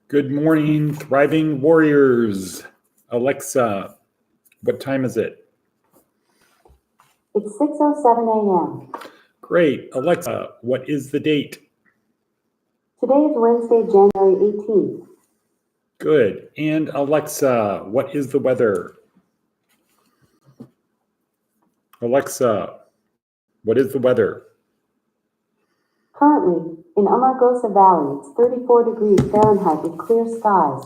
Good morning, thriving warriors. Alexa, what time is it? It's 6:07 a.m. Great. Alexa, what is the date? Today is Wednesday, January 18th. Good. And Alexa, what is the weather? Alexa, what is the weather? Currently, in Amargosa Valley, it's 34 degrees Fahrenheit with clear skies.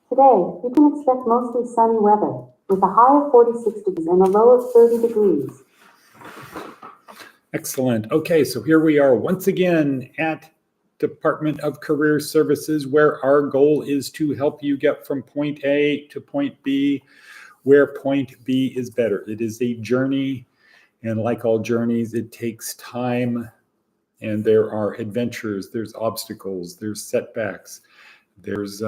Today, you can expect mostly sunny weather, with a high of 46 degrees and a low of 30 degrees. Excellent. Okay, so here we are once again at Department of Career Services, where our goal is to help you get from point A to point B, where point B is better. It is a journey, and like all journeys, it takes time, and there are adventures, there's obstacles, there's setbacks, there's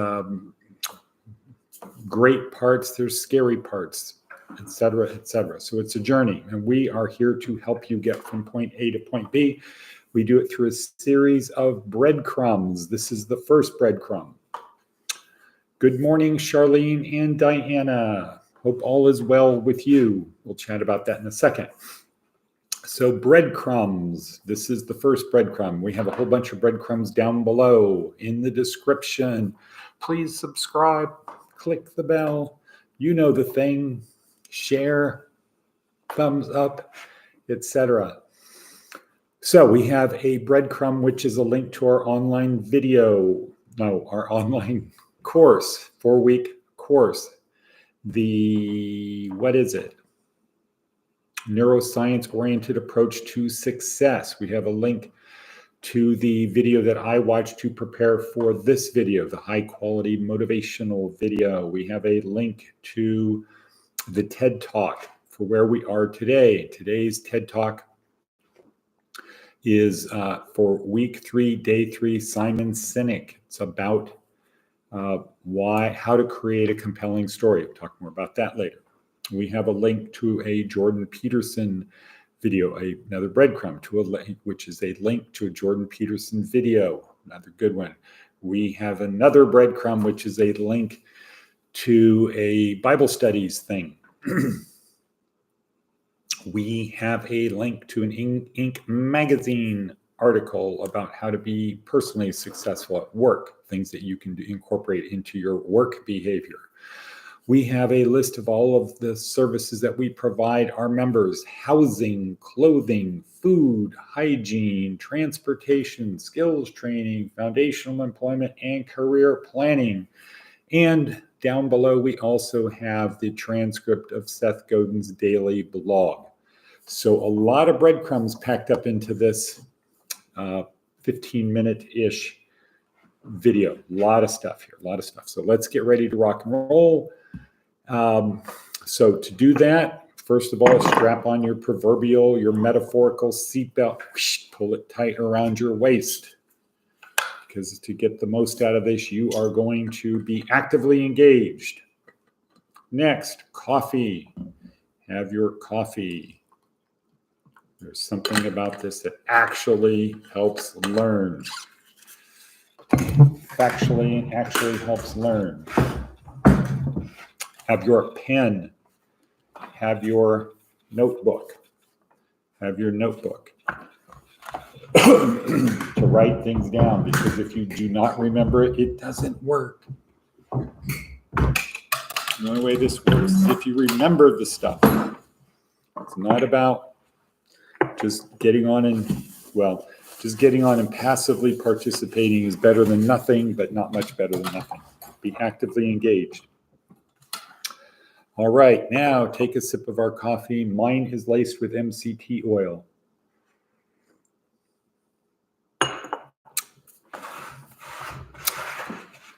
great parts, there's scary parts, etc., etc. So it's a journey, and we are here to help you get from point A to point B. We do it through a series of breadcrumbs. This is the first breadcrumb. Good morning, Charlene and Diana. Hope all is well with you. We'll chat about that in a second. So breadcrumbs, this is the first breadcrumb. We have a whole bunch of breadcrumbs down below in the description. Please subscribe, click the bell. You know the thing, share, thumbs up, etc. So we have a breadcrumb, which is a link to our online our online course, 4-week course. What is it? Neuroscience-oriented approach to success. We have a link to the video that I watched to prepare for this video, the high-quality motivational video. We have a link to the TED Talk for where we are today. Today's TED Talk is for week 3, day 3, Simon Sinek. It's about how to create a compelling story. We'll talk more about that later. We have a link to a Jordan Peterson video, another breadcrumb, which is a link to a Jordan Peterson video, another good one. We have another breadcrumb, which is a link to a Bible studies thing. We have a link to an Inc. magazine article about how to be personally successful at work, things that you can incorporate into your work behavior. We have a list of all of the services that we provide our members: housing, clothing, food, hygiene, transportation, skills training, foundational employment, and career planning. And down below, we also have the transcript of Seth Godin's daily blog. So a lot of breadcrumbs packed up into this 15-minute-ish video. A lot of stuff here, a lot of stuff. So let's get ready to rock and roll. So to do that, first of all, strap on your metaphorical seatbelt, pull it tight around your waist, because to get the most out of this, you are going to be actively engaged. Next, coffee. Have your coffee. There's something about this that actually helps learn. Actually helps learn. Have your pen, have your notebook, to write things down, because if you do not remember it, it doesn't work. The only way this works is if you remember the stuff. It's not about just getting on and passively participating is better than nothing, but not much better than nothing. Be actively engaged. All right, now take a sip of our coffee. Mine is laced with MCT oil.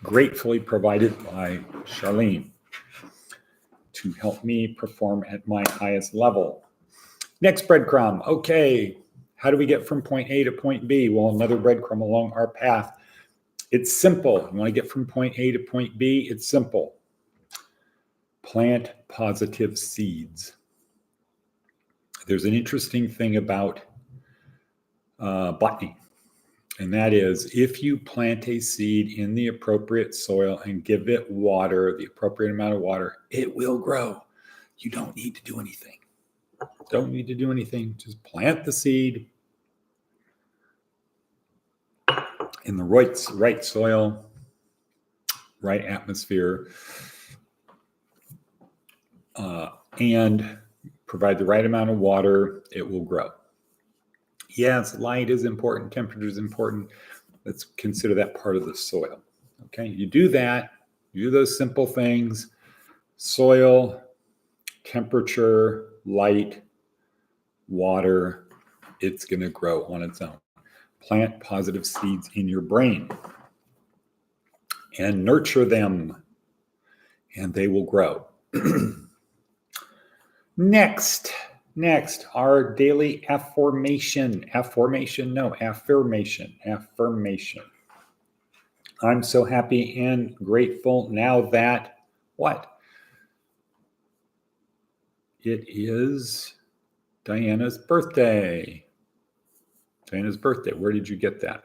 Gratefully provided by Charlene to help me perform at my highest level. Next breadcrumb. Okay, how do we get from point A to point B? Well, another breadcrumb along our path. It's simple. You want to get from point A to point B? It's simple. Plant positive seeds. There's an interesting thing about botany. And that is, if you plant a seed in the appropriate soil and give it water, the appropriate amount of water, it will grow. You don't need to do anything. Don't need to do anything. Just plant the seed in the right soil, right atmosphere, and provide the right amount of water, it will grow. Yes, light is important, temperature is important. Let's consider that part of the soil. Okay, you do that, you do those simple things: soil, temperature, light, water, it's going to grow on its own. Plant positive seeds in your brain and nurture them, and they will grow. Next, our daily affirmation. Affirmation. I'm so happy and grateful now that what? It is Diana's birthday. Where did you get that?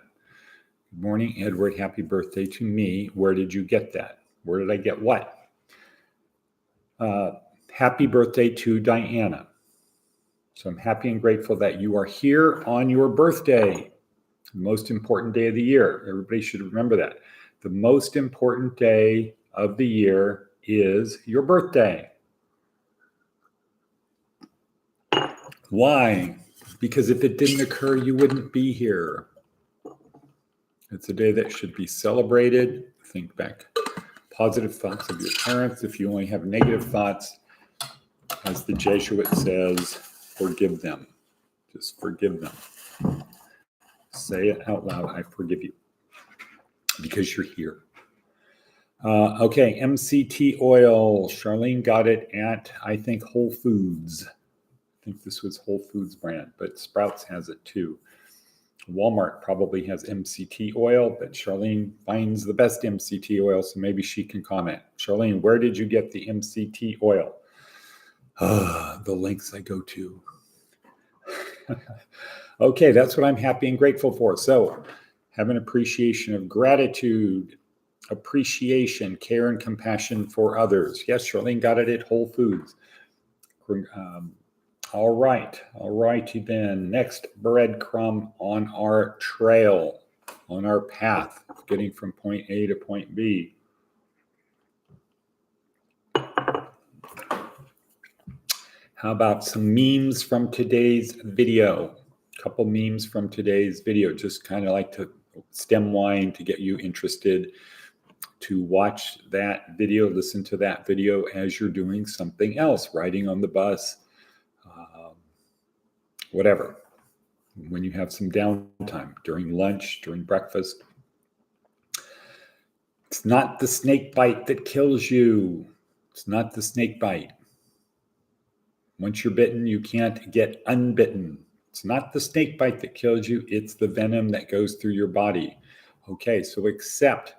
Good morning, Edward. Happy birthday to me. Where did you get that? Where did I get what? Happy birthday to Diana. So I'm happy and grateful that you are here on your birthday. The most important day of the year. Everybody should remember that. The most important day of the year is your birthday. Why? Because if it didn't occur, you wouldn't be here. It's a day that should be celebrated. Think back. Positive thoughts of your parents. If you only have negative thoughts, as the Jesuit says, forgive them. Just forgive them. Say it out loud. I forgive you. Because you're here. Okay, MCT oil. Charlene got it at, I think, Whole Foods. I think this was Whole Foods brand, but Sprouts has it too. Walmart probably has MCT oil, but Charlene finds the best MCT oil, so maybe she can comment. Charlene, where did you get the MCT oil? The links I go to. Okay, that's what I'm happy and grateful for. So have an appreciation of gratitude, appreciation, care, and compassion for others. Yes, Charlene got it at Whole Foods. All righty then. Next breadcrumb on our trail, on our path, getting from point A to point B. How about some memes from today's video? A couple memes from today's video, just kind of like to stem line to get you interested to watch that video, listen to that video as you're doing something else, riding on the bus, whatever. When you have some downtime, during lunch, during breakfast. It's not the snake bite that kills you. It's not the snake bite. Once you're bitten, you can't get unbitten. It's not the snake bite that kills you. It's the venom that goes through your body. Okay, so accept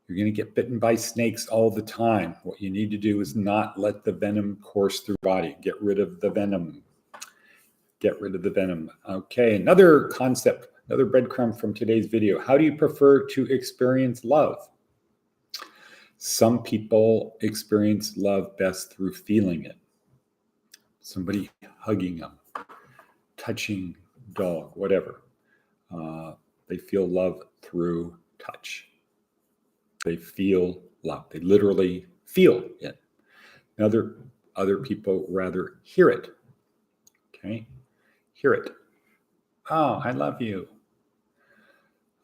you're going to get bitten by snakes all the time. What you need to do is not let the venom course through your body. Get rid of the venom. Get rid of the venom. Okay, another concept, another breadcrumb from today's video. How do you prefer to experience love? Some people experience love best through feeling it. Somebody hugging them, touching dog, whatever. They feel love through touch. They feel love. They literally feel it. Other people rather hear it. Okay? Hear it. Oh, I love you.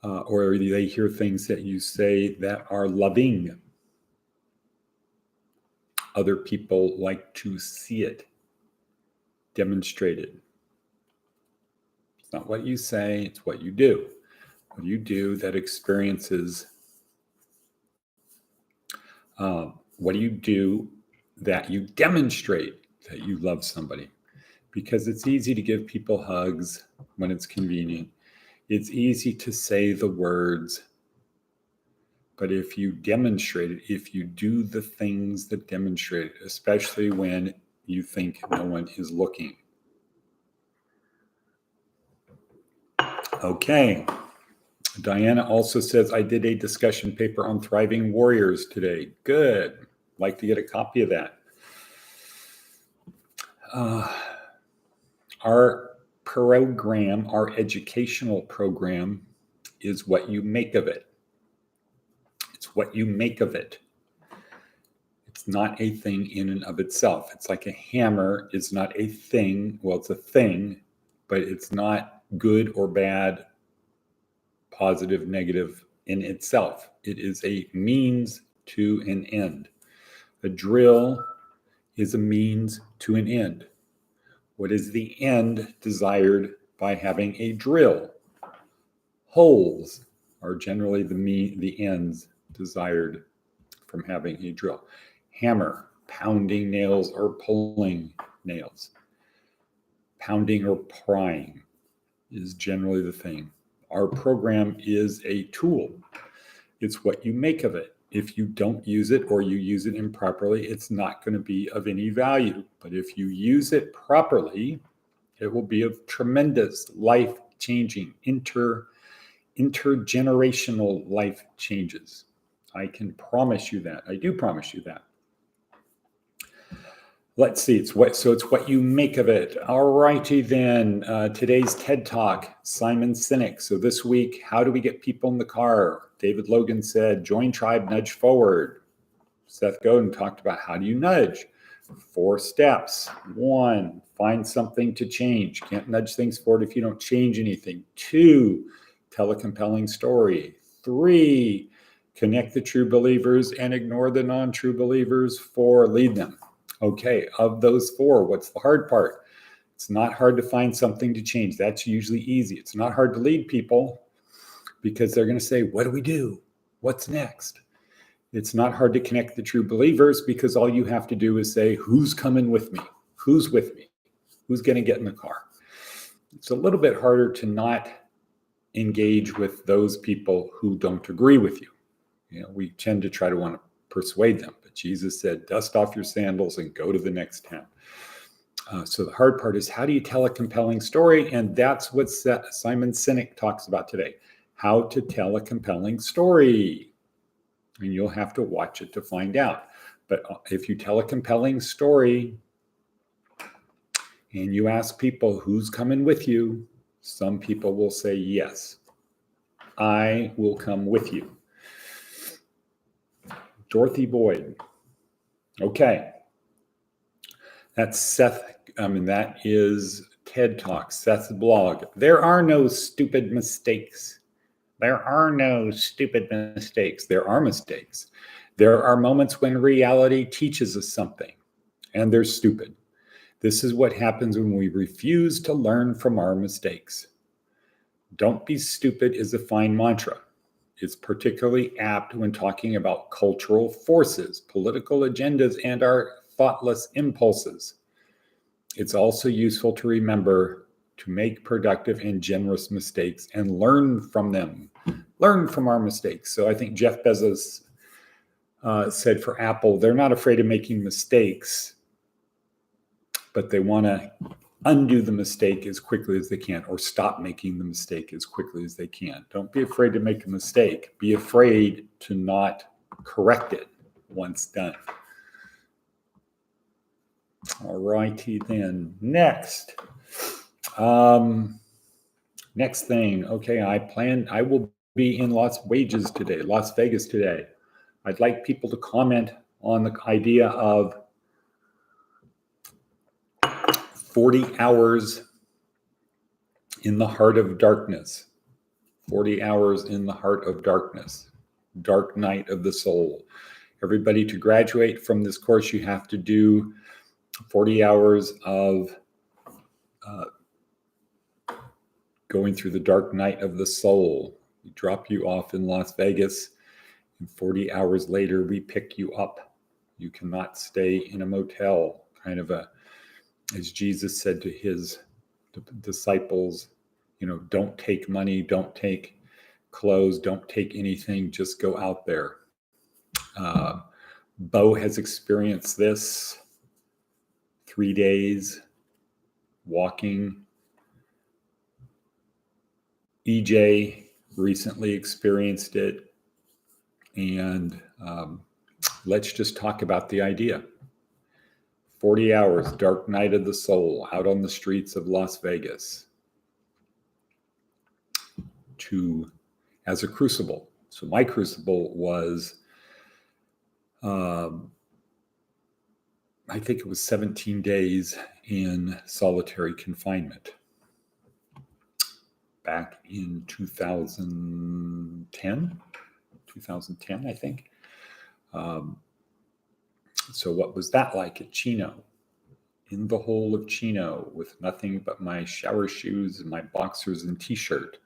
Or they hear things that you say that are loving. Other people like to see it demonstrated. It's not what you say, it's what you do. What you do that experiences. What do you do that you demonstrate that you love somebody? Because it's easy to give people hugs when it's convenient. It's easy to say the words. But if you demonstrate it, if you do the things that demonstrate it, especially when you think no one is looking. Okay. Diana also says, I did a discussion paper on thriving warriors today. Good. Like to get a copy of that. Our program, our educational program, is what you make of it. It's what you make of it. It's not a thing in and of itself. It's like a hammer is not a thing. Well, it's a thing, but it's not good or bad, positive, negative in itself. It is a means to an end. A drill is a means to an end. What is the end desired by having a drill? Holes are generally the ends desired from having a drill. Hammer, pounding nails or pulling nails. Pounding or prying is generally the thing. Our program is a tool. It's what you make of it. If you don't use it or you use it improperly, it's not going to be of any value. But if you use it properly, it will be of tremendous life-changing, intergenerational life changes. I can promise you that. I do promise you that. Let's see, it's what you make of it. All righty then. Today's TED Talk, Simon Sinek. So this week, how do we get people in the car? David Logan said, join tribe, nudge forward. Seth Godin talked about how do you nudge? 4 steps. 1, find something to change. Can't nudge things forward if you don't change anything. 2, tell a compelling story. 3, connect the true believers and ignore the non-true believers. 4, lead them. Okay, of those 4, what's the hard part? It's not hard to find something to change. That's usually easy. It's not hard to lead people because they're going to say, what do we do? What's next? It's not hard to connect the true believers because all you have to do is say, who's coming with me? Who's with me? Who's going to get in the car? It's a little bit harder to not engage with those people who don't agree with you. You know, we tend to try to want to persuade them. But Jesus said, dust off your sandals and go to the next town. So the hard part is how do you tell a compelling story? And that's what Simon Sinek talks about today. How to tell a compelling story. And you'll have to watch it to find out. But if you tell a compelling story and you ask people who's coming with you, some people will say, yes, I will come with you. Dorothy Boyd. Okay. That's Seth. That is TED Talk, Seth's blog. There are no stupid mistakes. There are no stupid mistakes. There are mistakes. There are moments when reality teaches us something, and they're stupid. This is what happens when we refuse to learn from our mistakes. Don't be stupid is a fine mantra. It's particularly apt when talking about cultural forces, political agendas, and our thoughtless impulses. It's also useful to remember to make productive and generous mistakes and learn from them. Learn from our mistakes. So I think Jeff Bezos said for Apple, they're not afraid of making mistakes, but they want to undo the mistake as quickly as they can or stop making the mistake as quickly as they can. Don't be afraid to make a mistake. Be afraid to not correct it once done. All righty then. Next. Next thing. Okay, I will be in Las Vegas today. I'd like people to comment on the idea of 40 hours in the heart of darkness. 40 hours in the heart of darkness. Dark night of the soul. Everybody, to graduate from this course, you have to do 40 hours of going through the dark night of the soul. We drop you off in Las Vegas, and 40 hours later, we pick you up. You cannot stay in a motel, as Jesus said to his disciples, don't take money, don't take clothes, don't take anything, just go out there. Bo has experienced this 3 days walking. EJ recently experienced it. And let's just talk about the idea. 40 hours, dark night of the soul, out on the streets of Las Vegas as a crucible. So my crucible was, I think it was 17 days in solitary confinement back in 2010, I think. So what was that like at Chino? In the hole of Chino with nothing but my shower shoes and my boxers and t-shirt.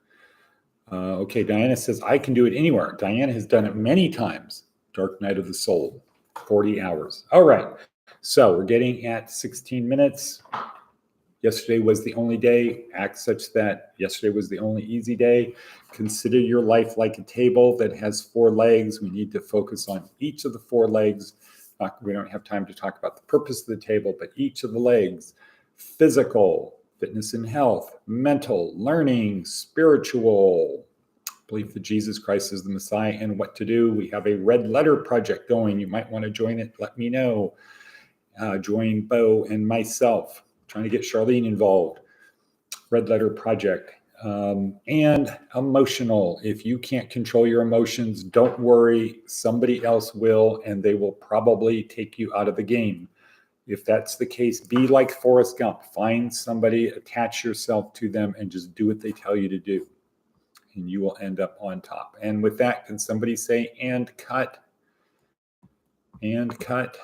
Okay, Diana says, I can do it anywhere. Diana has done it many times. Dark night of the soul, 40 hours. All right, so we're getting at 16 minutes. Yesterday was the only day. Act such that yesterday was the only easy day. Consider your life like a table that has 4 legs. We need to focus on each of the 4 legs. We don't have time to talk about the purpose of the table, but each of the legs: physical, fitness and health; mental, learning; spiritual, belief that Jesus Christ is the Messiah and what to do. We have a red letter project going. You might want to join it. Let me know. Join Bo and myself. Trying to get Charlene involved. Red letter project. And emotional. If you can't control your emotions, don't worry. Somebody else will, and they will probably take you out of the game. If that's the case, be like Forrest Gump. Find somebody, attach yourself to them, and just do what they tell you to do. And you will end up on top. And with that, can somebody say, and cut, and cut,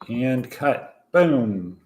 and cut. Boom.